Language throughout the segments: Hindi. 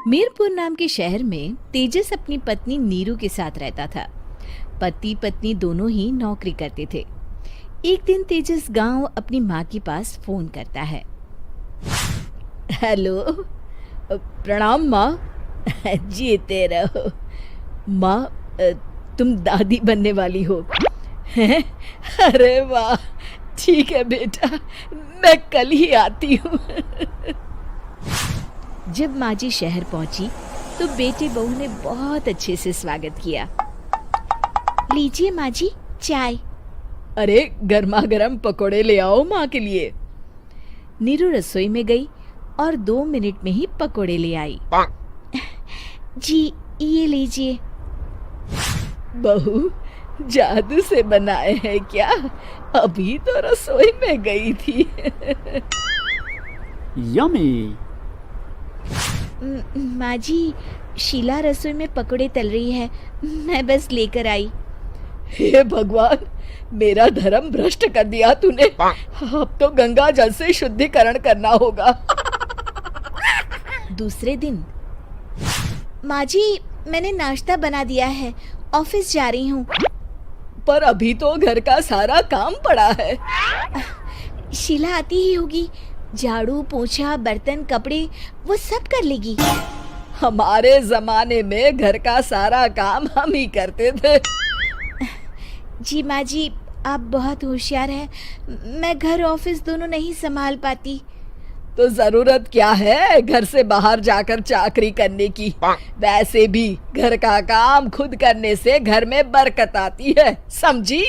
मीरपुर नाम के शहर में तेजस अपनी पत्नी नीरू के साथ रहता था। पति पत्नी दोनों ही नौकरी करते थे। एक दिन तेजस गांव अपनी माँ के पास फोन करता है। हेलो, प्रणाम माँ। जीते रहो माँ, तुम दादी बनने वाली हो हैं? अरे वाह, ठीक है बेटा, मैं कल ही आती हूँ। जब माँ जी शहर पहुंची तो बेटे बहू ने बहुत अच्छे से स्वागत किया। लीजिए माँ जी, चाय। अरे गर्मा गर्म पकोड़े ले आओ माँ के लिए। नीरू रसोई में गई और 2 मिनट में ही पकोड़े ले आई। जी ये लीजिए। बहू, जादू से बनाए हैं क्या? अभी तो रसोई में गई थी। यम्मी। माँ जी, शीला रसोई में पकोड़े तल रही है, मैं बस लेकर आई। हे भगवान, मेरा धर्म भ्रष्ट कर दिया तूने। अब तो गंगा जल से शुद्धिकरण करना होगा। दूसरे दिन, माँ जी मैंने नाश्ता बना दिया है, ऑफिस जा रही हूँ। पर अभी तो घर का सारा काम पड़ा है। शीला आती ही होगी, झाड़ू पोछा बर्तन कपड़े वो सब कर लेगी। हमारे जमाने में घर का सारा काम हम ही करते थे। जी माँ जी, आप बहुत होशियार हैं, मैं घर ऑफिस दोनों नहीं संभाल पाती। तो जरूरत क्या है घर से बाहर जाकर चाकरी करने की? वैसे भी घर का काम खुद करने से घर में बरकत आती है, समझी?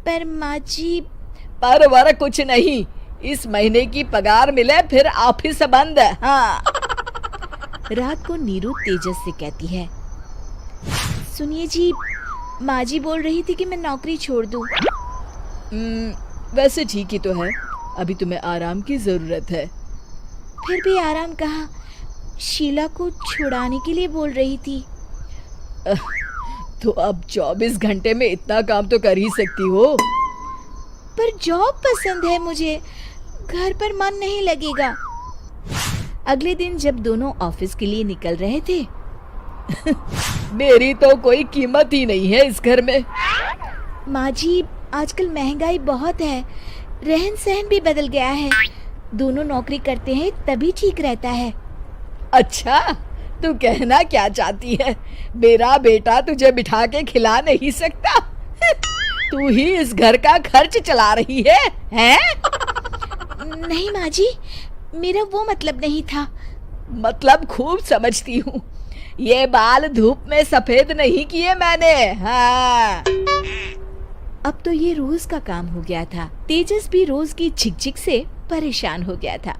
पर माँ जी। पर वर कुछ नहीं, इस महीने की पगार मिले फिर ऑफिस बंद। हाँ। रात को नीरू तेजस से कहती है, सुनिए जी, माँ जी बोल रही थी कि मैं नौकरी छोड़ दूं। वैसे ठीक ही तो है, अभी तुम्हें आराम की जरूरत है। फिर भी आराम कहाँ, शीला को छुड़ाने के लिए बोल रही थी। तो अब 24 घंटे में इतना काम तो कर ही सकती हो। पर जॉब पसंद है मुझे, घर पर मन नहीं लगेगा। अगले दिन जब दोनों ऑफिस के लिए निकल रहे थे, मेरी तो कोई कीमत ही नहीं है इस घर में। माँ जी, आजकल महंगाई बहुत है, रहन सहन भी बदल गया है, दोनों नौकरी करते हैं तभी ठीक रहता है। अच्छा, तू कहना क्या चाहती है? मेरा बेटा तुझे बिठा के खिला नहीं सकता? तू ही इस घर का खर्च चला रही है, हैं? नहीं माँ जी, मेरा वो मतलब नहीं था। मतलब खूब समझती हूँ, ये बाल धूप में सफेद नहीं किए मैंने। हाँ। अब तो ये रोज का काम हो गया था। तेजस भी रोज की झिकझिक से परेशान हो गया था।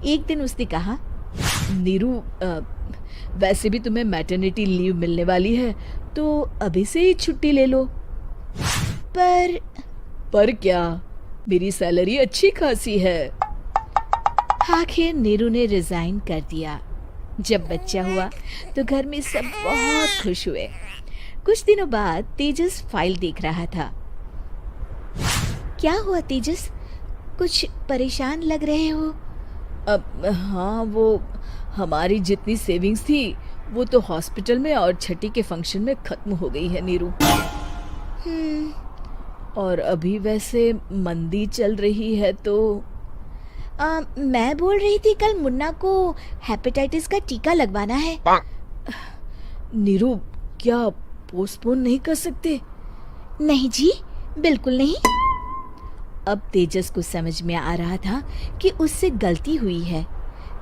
एक दिन उसने कहा, नीरू, वैसे भी तुम्हें मैटरनिटी लीव मिलने वाली है, तो अभी से ही छुट्टी ले लो। पर क्या, मेरी सैलरी अच्छी खासी है। आखिर नीरू ने रिजाइन कर दिया। जब बच्चा हुआ तो घर में सब बहुत खुश हुए। कुछ दिनों बाद तेजस फाइल देख रहा था। क्या हुआ तेजस, कुछ परेशान लग रहे हो? अब हाँ, वो हमारी जितनी सेविंग्स थी वो तो हॉस्पिटल में और छठी के फंक्शन में खत्म हो गई है नीरू। और अभी वैसे मंदी चल रही है तो मैं बोल रही थी कल मुन्ना को हेपेटाइटिस का टीका लगवाना है। नीरू, क्या पोस्टपोन नहीं कर सकते? नहीं जी, बिल्कुल नहीं। अब तेजस को समझ में आ रहा था कि उससे गलती हुई है।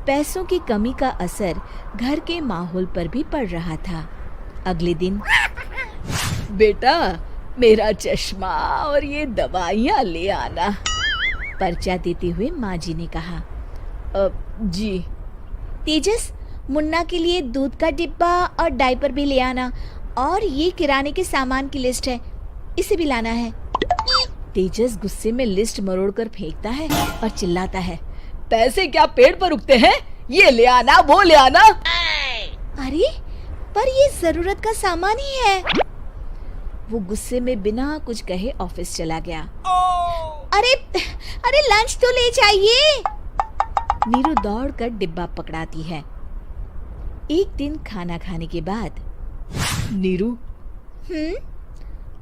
पैसों की कमी का असर घर के माहौल पर भी पड़ रहा था। अगले दिन, बेटा मेरा चश्मा और ये दवाइयाँ ले आना, पर्चा देते हुए माँ जी ने कहा। जी। तेजस, मुन्ना के लिए दूध का डिब्बा और डायपर भी ले आना, और ये किराने के सामान की लिस्ट है, इसे भी लाना है। तेजस गुस्से में लिस्ट मरोड़कर फेंकता है और चिल्लाता है, पैसे क्या पेड़ पर उगते हैं? ये ले आना, वो ले आना। अरे पर ये जरूरत का सामान ही है। वो गुस्से में बिना कुछ कहे ऑफिस चला गया। अरे लंच तो ले जाइए। नीरू दौड़कर डिब्बा पकड़ाती है। एक दिन खाना खाने के बाद, नीरू,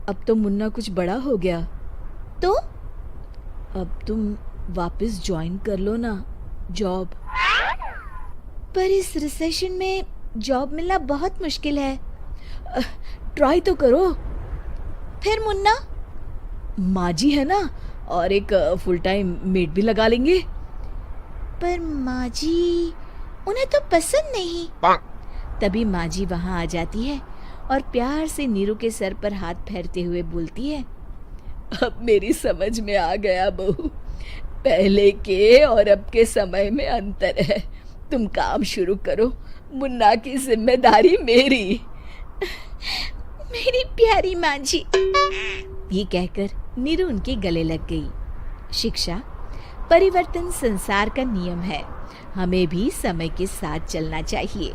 अब तो मुन्ना कुछ बड़ा हो गया, तो अब तुम वापस ज्वाइन कर लो ना जॉब। पर इस रिसेशन में जॉब मिलना बहुत मुश्किल है। ट्राई तो करो। फिर मुन्ना? माँ जी है ना, और एक फुल टाइम मेड भी लगा लेंगे। पर माँ जी, उन्हें तो पसंद नहीं। तभी माँ जी वहाँ आ जाती है और प्यार से नीरू के सर पर हाथ फेरते हुए बोलती है, अब मेरी समझ में आ गया बहू, पहले के और अब के समय में अंतर है। तुम काम शुरू करो, मुन्ना की जिम्मेदारी मेरी। मेरी प्यारी माँ जी। ये कहकर नीरू उनके गले लग गई। शिक्षा, परिवर्तन संसार का नियम है, हमें भी समय के साथ चलना चाहिए।